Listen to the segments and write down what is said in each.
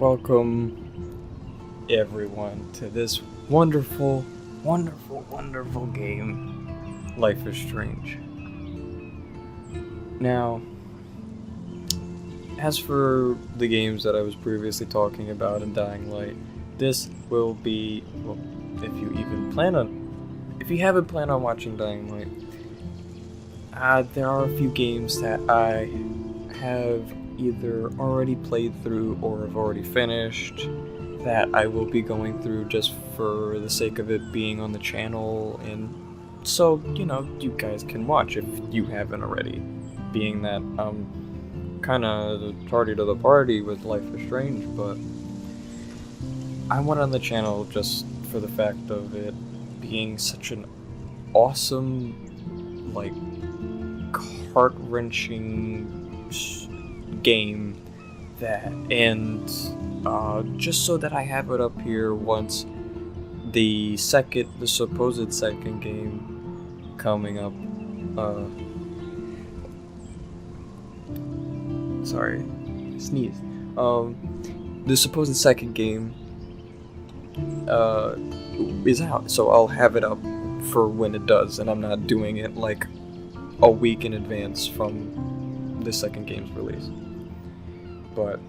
Welcome, everyone, to this wonderful, wonderful, wonderful game, Life is Strange. Now, as for the games that I was previously talking about in Dying Light, this will be, well, if you haven't planned on watching Dying Light, there are a few games that I have either already played through or have already finished that I will be going through just for the sake of it being on the channel, and so, you guys can watch if you haven't already, being that I'm kind of tardy to the party with Life is Strange, but I went on the channel just for the fact of it being such an awesome, heart-wrenching game and just so that I have it up here once the supposed second game coming up, sorry, sneeze, the supposed second game is out, so I'll have it up for when it does, and I'm not doing it like a week in advance from the second game's release. But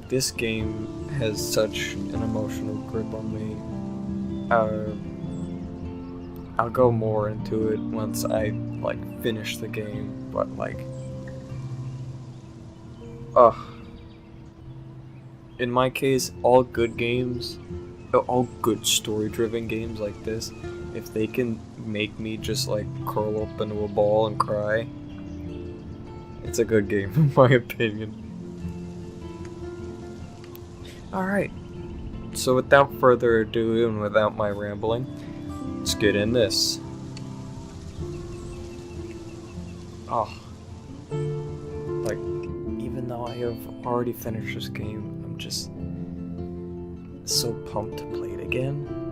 this game has such an emotional grip on me. I'll go more into it once I finish the game, but in my case, all good games, all good story-driven games like this, if they can make me just curl up into a ball and cry, it's a good game in my opinion. Alright, so without further ado and without my rambling, let's get in this. Even though I have already finished this game, I'm just so pumped to play it again.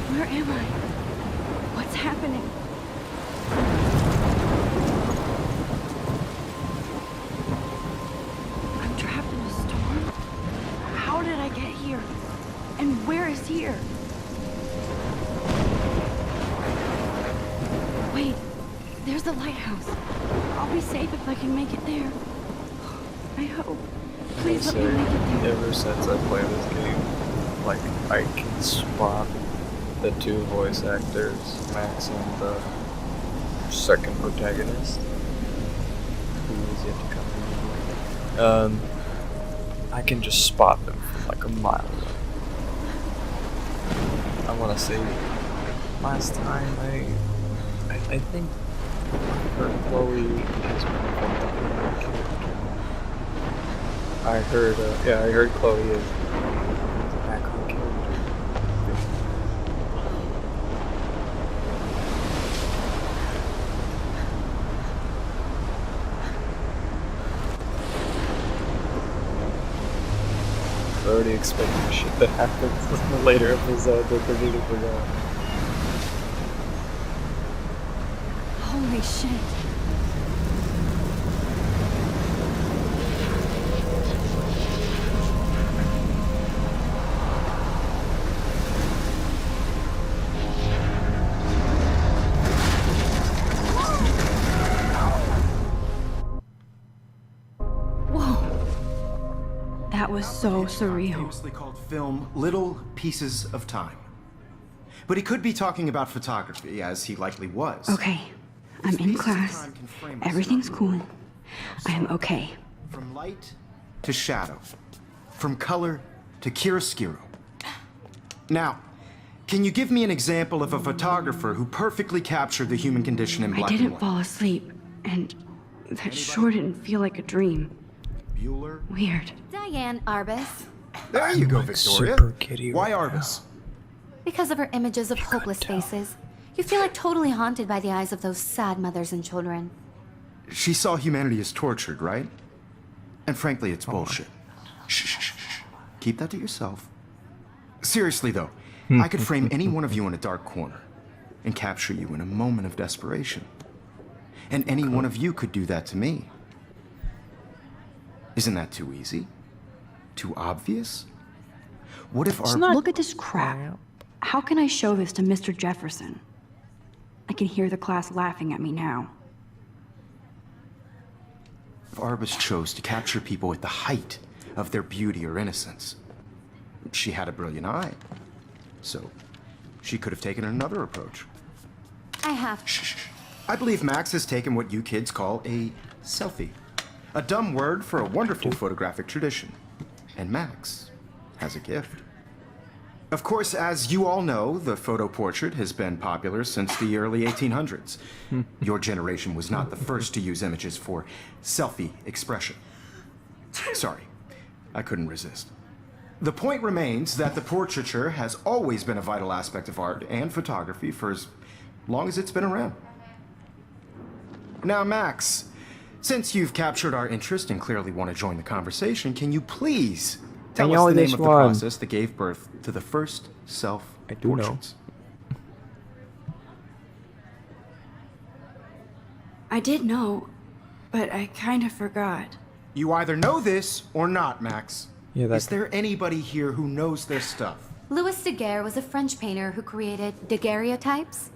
Where am I? What's happening? I'm trapped in a storm? How did I get here? And where is here? Wait, there's the lighthouse. I'll be safe if I can make it there. I hope. Please let me make it there. Ever since I played this game, I can spot the two voice actors, Max and the second protagonist, who is yet to come. I can just spot them from a mile away. I want to say, last time I think I heard Chloe has been from the character. I heard Chloe is the background character. I already expecting shit that happens in the later episode that I completely forgot. Holy shit. That was so surreal. Famously called film Little Pieces of Time. But he could be talking about photography, as he likely was. Okay, I'm in class. Everything's cool. I'm okay. From light to shadow. From color to chiaroscuro. Now, can you give me an example of a photographer who perfectly captured the human condition in black I and didn't white? fall asleep, and That sure didn't feel like a dream. Bueller. Weird. Diane Arbus. There you go, like Victoria. super giddy Why right now. Arbus? Because of her images of hopeless faces. You feel like totally haunted by the eyes of those sad mothers and children. She saw humanity as tortured, right? And frankly, it's bullshit. Shh, shh, shh, shh. Keep that to yourself. Seriously, though, I could frame any one of you in a dark corner and capture you in a moment of desperation. And any one of you could do that to me. Isn't that too easy? Too obvious? What if our... Look at this crap. How can I show this to Mr. Jefferson? I can hear the class laughing at me now. If Arbus chose to capture people at the height of their beauty or innocence, she had a brilliant eye. So, she could have taken another approach. I have. Shh. I believe Max has taken what you kids call a selfie. A dumb word for a wonderful photographic tradition. And Max has a gift. Of course, as you all know, the photo portrait has been popular since the early 1800s. Your generation was not the first to use images for selfie expression. Sorry, I couldn't resist. The point remains that the portraiture has always been a vital aspect of art and photography for as long as it's been around. Now, Max, since you've captured our interest and clearly want to join the conversation, can you please tell us the name of the process that gave birth to the first self-portraits? I did know, but I kind of forgot. You either know this or not, Max. Yeah, Is there anybody here who knows this stuff? Louis Daguerre was a French painter who created daguerreotypes,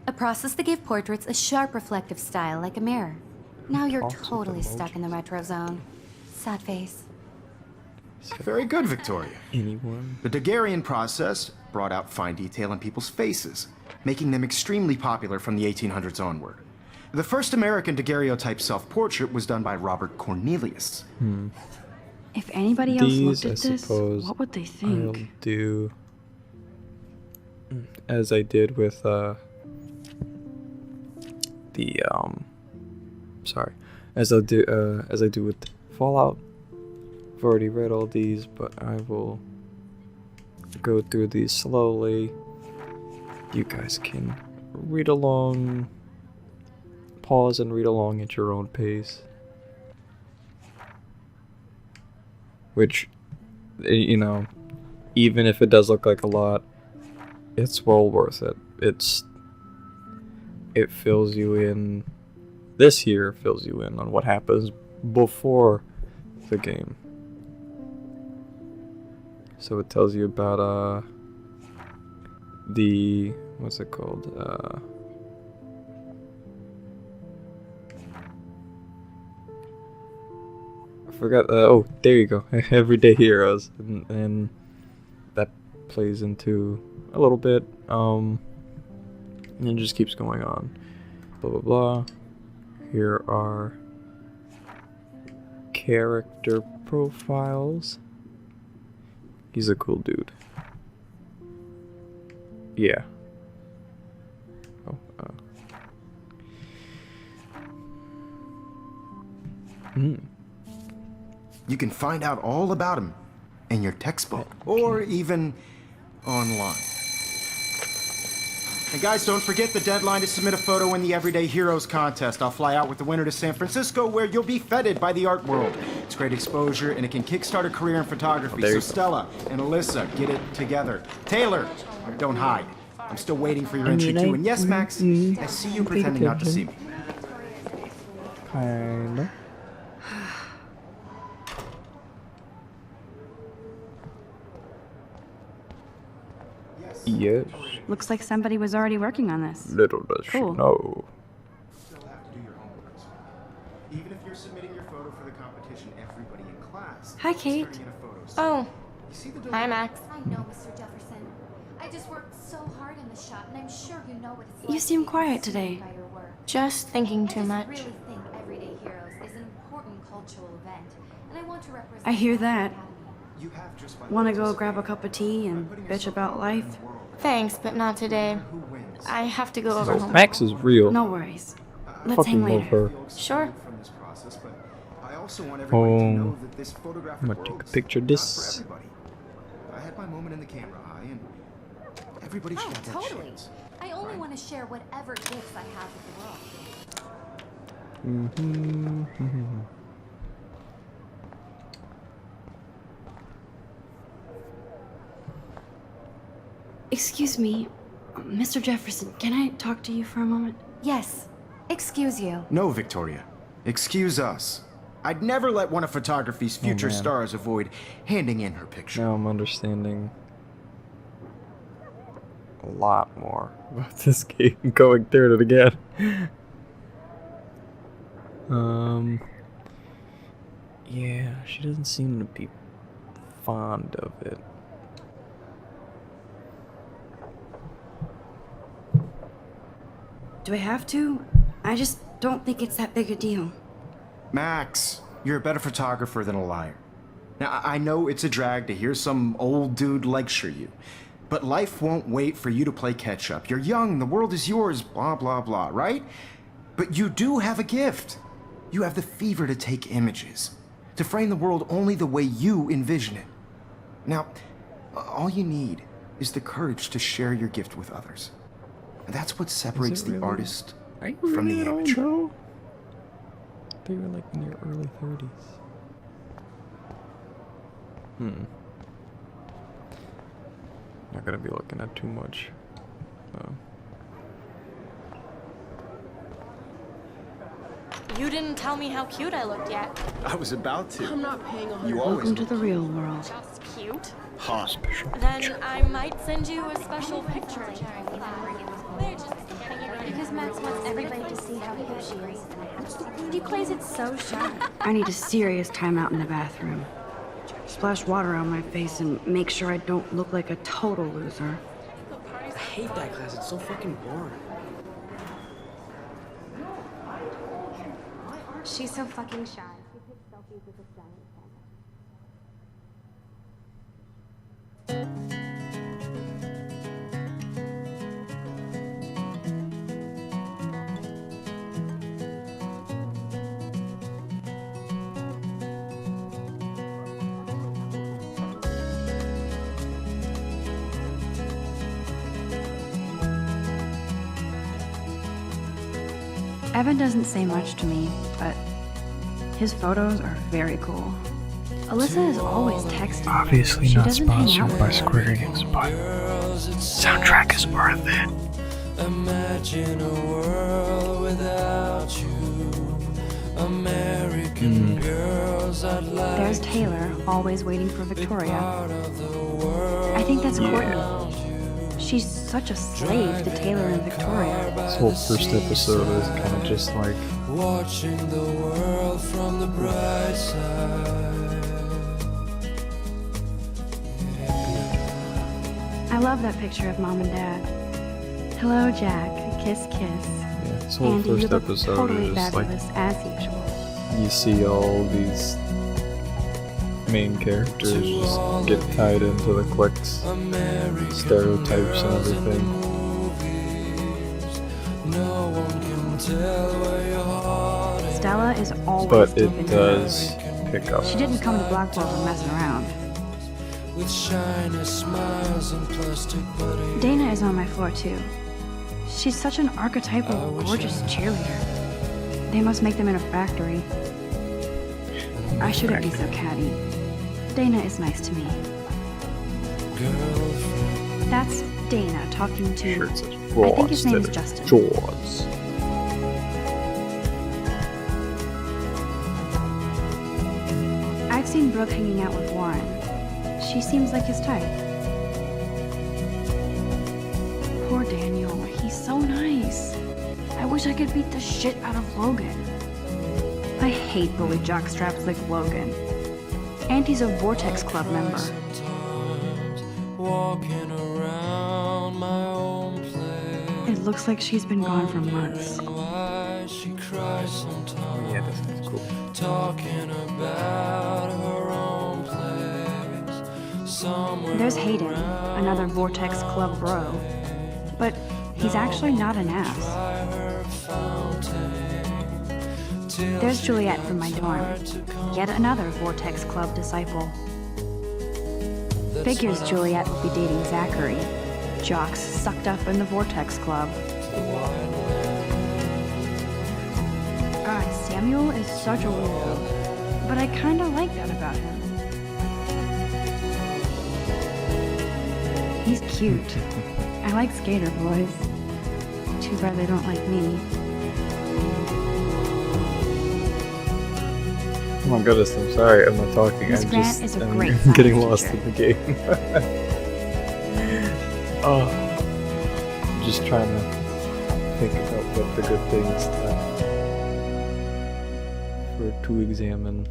a process that gave portraits a sharp reflective style like a mirror. Now you're Awesome totally emoji. stuck in the retro zone. Sad face. Very good, Victoria. Anyone? The Daguerrean process brought out fine detail in people's faces, making them extremely popular from the 1800s onward. The first American daguerreotype self-portrait was done by Robert Cornelius. If anybody else These, looked at I this, suppose, what would they I'll think? do as I did with as I do with Fallout. I've already read all these, but I will go through these slowly. You guys can read along, pause and read along at your own pace. Which, you know, even if it does look like a lot, it's well worth it. It fills you in. This here fills you in on what happens before the game. So it tells you about the what's it called? I forgot. Oh, there you go. Everyday heroes, and that plays into a little bit. And it just keeps going on. Blah blah blah. Here are character profiles. He's a cool dude. Yeah. Oh. You can find out all about him in your textbook or even online. And guys, don't forget the deadline to submit a photo in the Everyday Heroes contest. I'll fly out with the winner to San Francisco, where you'll be feted by the art world. It's great exposure, and it can kickstart a career in photography. So Stella and Alyssa, get it together. Taylor, don't hide. I'm still waiting for your entry too. And yes, Max, I see you pretending not to see me. Kinda. Yes. Looks like somebody was already working on this. Little does she Cool. know. Still have to do your homework this week. Even if you're submitting your photo for the competition, everybody in class Hi, is Kate. turning in a photo. Oh, You see the hi, Max. I know, Mr. Jefferson. I just worked so hard in the shop, and I'm sure you know what it's like. You seem to be quiet consumed today. by your work. Just thinking I too just much. really think Everyday Heroes is an important cultural event, and I want to represent. I hear the that. Academy. You have just by Wanna go participating grab a cup of tea and putting bitch yourself about out there in life? the world. Thanks, but not today. Who wins? I have to go over Oh, home. Max is real. No worries. Let's Fucking hang love later. her. Sure. From this process, but I also want everybody to Oh, know that this photographic I'm gonna take a world's picture of not this. for everybody. I had my moment in the camera eye, and everybody should Oh, have that totally. chance. I only want to share whatever gifts I have with the world. Excuse me, Mr. Jefferson, can I talk to you for a moment? Yes. Excuse you. No, Victoria. Excuse us. I'd never let one of photography's future man. stars avoid handing in her picture. Now I'm understanding a lot more about this game going through it again. Yeah, she doesn't seem to be fond of it. Do I have to? I just don't think it's that big a deal. Max, you're a better photographer than a liar. Now, I know it's a drag to hear some old dude lecture you, but life won't wait for you to play catch up. You're young, the world is yours, blah, blah, blah, right? But you do have a gift. You have the fever to take images, to frame the world only the way you envision it. Now, all you need is the courage to share your gift with others. And that's what separates the really? artist Are you from really the that old, amateur. bro? I thought you were like in your early 30s. Not gonna be looking at too much. You didn't tell me how cute I looked yet. I was about to. I'm not paying a You always Welcome to the real world. Just cute? hot. Special Then picture. I might send you a special picture. Because Max wants everybody to see how cute she is. He plays it so shy. I need a serious timeout in the bathroom. Splash water on my face and make sure I don't look like a total loser. I hate that class. It's so fucking boring. She's so fucking shy. She takes selfies with a giant camera. Evan doesn't say much to me, but his photos are very cool. Alyssa is always texting. Obviously She not doesn't hang out sponsored with by her. Square Enix, but soundtrack is worth it. Imagine a world without you. American girls, I'd like There's Taylor, always waiting for Victoria. part of the world. I think that's Courtney. She's such a slave to Taylor and Victoria. This whole first episode is kind of just like Watching the world from the bright side. I love that picture of Mom and Dad. Hello, Jack. Kiss, kiss. yeah, this whole Andy, you first look episode totally is like fabulous as usual. you see all these main characters just get tied into the cliques, stereotypes and everything. No one can tell where your heart is. Stella is always But deep it in does pick up. She didn't come to Blackwell for messing around. With shiny smiles and plastic buddies. Dana is on my floor too. She's such an archetypal, gorgeous cheerleader. They must make them in a factory. I shouldn't be so catty. Dana is nice to me. Girlfriend, That's Dana talking to. Shirt says I think Raw his name is instead of Justin. Jaws. I've seen Brooke hanging out with Warren. She seems like his type. Poor Daniel. He's so nice. I wish I could beat the shit out of Logan. I hate bully jockstraps like Logan. Auntie's a Vortex Club member. sometimes walking around my own place. It looks like she's been gone for months. Why she cries sometimes. Yeah, this is cool. Talking about her own place. Somewhere There's Hayden, another Vortex Club bro. But he's actually not an ass. by her fountain. There's Juliet from my dorm. Yet another Vortex Club disciple. Figures Juliet will be dating Zachary. Jocks sucked up in the Vortex Club. Samuel is such a weirdo, but I kinda like that about him. He's cute. I like skater boys. Too bad they don't like me. Oh my goodness, I'm sorry, I'm not talking. Miss I'm Grant just is a I'm great getting science lost teacher. in the game. Oh, I'm just trying to think about what the good things to examine.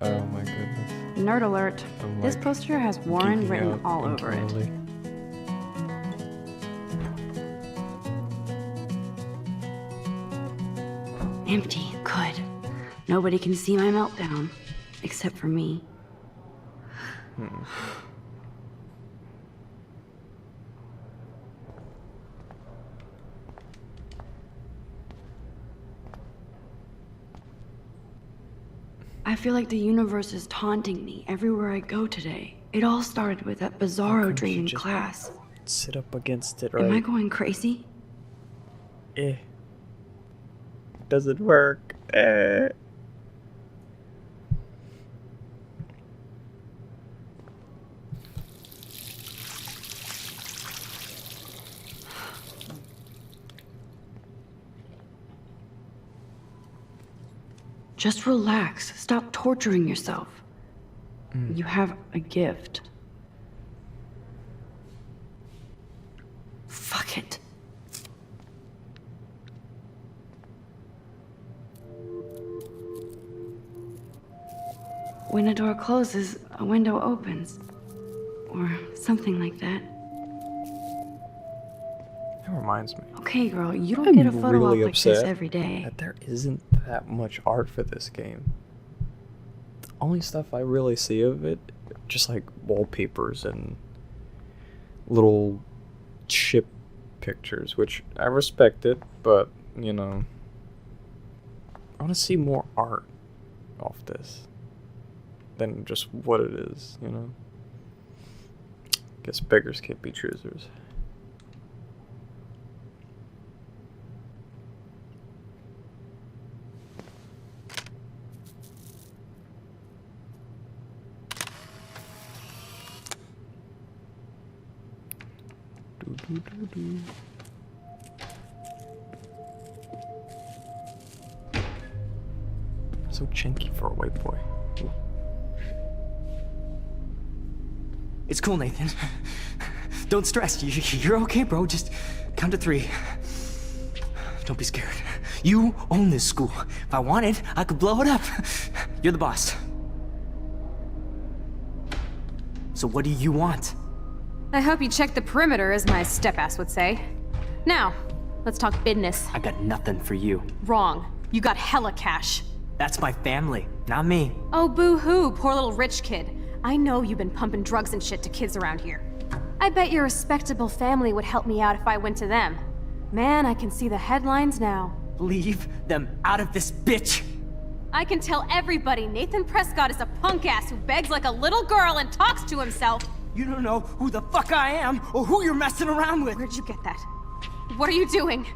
Oh my goodness. Nerd alert. I'm, This like, poster has Warren geeking written out all over it. internally. Empty. Good. Nobody can see my meltdown. Except for me. I feel like the universe is taunting me everywhere I go today. It all started with that bizarro couldn't dream you in just class. Sit up against it, Am I right? going crazy? Does it work? Just relax. Stop torturing yourself. You have a gift. Fuck it. When a door closes, a window opens. Or something like that. That reminds me. Okay, girl, you don't I'm get a photo really op like this upset every day. that there isn't that much art for this game. The only stuff I really see of it, just like wallpapers and little ship pictures, which I respect it, but, you know, I want to see more art off this than just what it is, you know? Guess beggars can't be choosers. So chinky for a white boy. Ooh. It's cool, Nathan. Don't stress. You're okay, bro. Just count to 3. Don't be scared. You own this school. If I wanted, I could blow it up. You're the boss. So what do you want? I hope you checked the perimeter, as my step-ass would say. Now, let's talk business. I got nothing for you. Wrong. You got hella cash. That's my family, not me. Oh, boo-hoo, poor little rich kid. I know you've been pumping drugs and shit to kids around here. I bet your respectable family would help me out if I went to them. Man, I can see the headlines now. Leave them out of this bitch! I can tell everybody Nathan Prescott is a punk ass who begs like a little girl and talks to himself. You don't know who the fuck I am or who you're messing around with. Where'd you get that? What are you doing?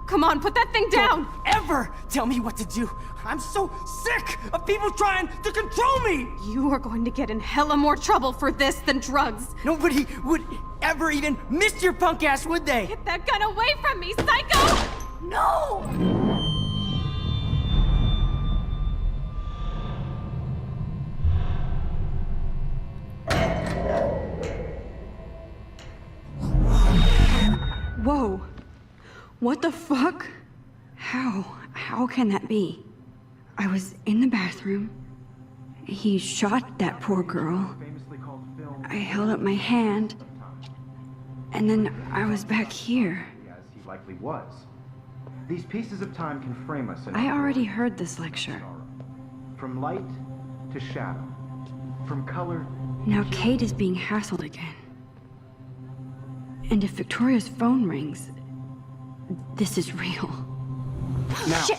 Come on, put that thing down! Don't ever tell me what to do. I'm so sick of people trying to control me! You are going to get in hella more trouble for this than drugs. Nobody would ever even miss your punk ass, would they? Get that gun away from me, psycho! No! Whoa. What the fuck? How can that be? I was in the bathroom. He shot that poor girl. I held up my hand. And then I was back here. As he likely was. These pieces of time can frame us in I our already world. heard this lecture. From light to shadow. From color. Now Kate is being hassled again. And if Victoria's phone rings, this is real. Now, Shit.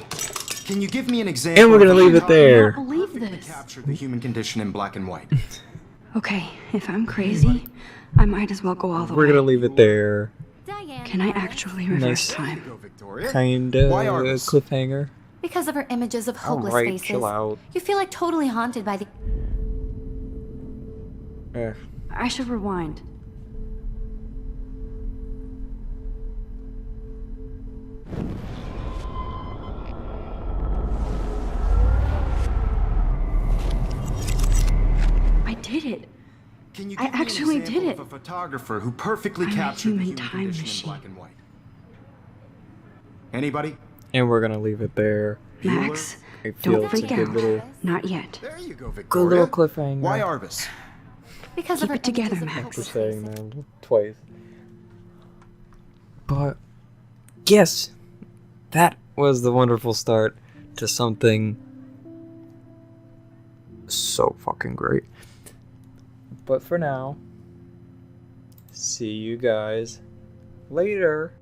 can you give me an example? And we're gonna of leave it how there. you I can't believe perfectly this. capture the human condition in black and white. Okay, if I'm crazy, I might as well go all the We're way. gonna leave it there. Diane. Can I actually reverse Nice. time? Go, Victoria. Kinda Why Arvis? cliffhanger. Because of her images of hopeless Alright, faces. chill out. You feel like totally haunted by the. Eh. I should rewind. I did it. Can you I give me an actually example did it. of a photographer who perfectly I'm a captured the human human time condition machine. in black and white? Anybody? And we're gonna leave it there. Max, I feel don't it's a freak good out. little, Not yet. There you go, good Victoria. little cliffhanger. Why Arvis? Because Keep of her it together, images of Max. After hopeless saying faces. that twice. But yes, that was the wonderful start to something so fucking great. But for now, see you guys later.